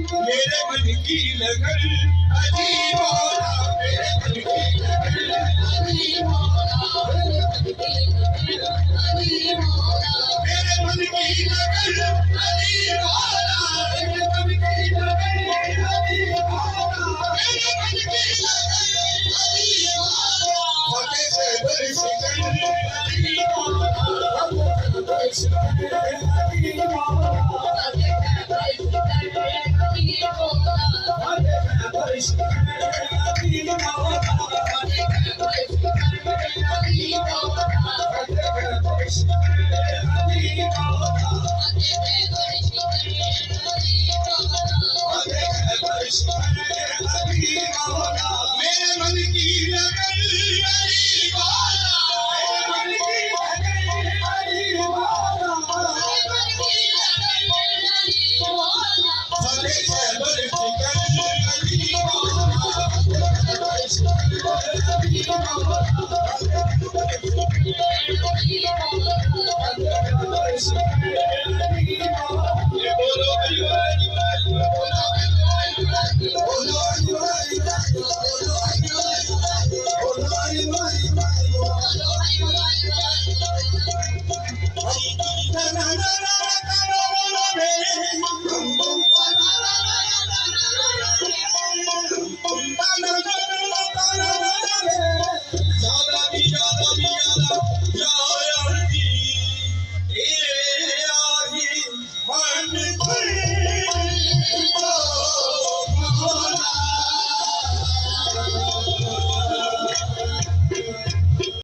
मेरे मन की लगन अजीब मौला मेरे मन की लगन अजीब मौला मेरे मन की लगन अजीब मौला मेरे मन की लगन अजीब मौला मेरे मन की लगन अजीब मौला मेरे मन की लगन अजीब मौला होते से बरस कर अजीब मौला बरस कर अजीब मौला मेरे मन की लगन अजीब मौला मेरे मन की लगन अजीब मौला मेरे मन की लगन अजीब मौला फतेह से बरस कर अजीब मौला बरस कर अजीब मौला बरस कर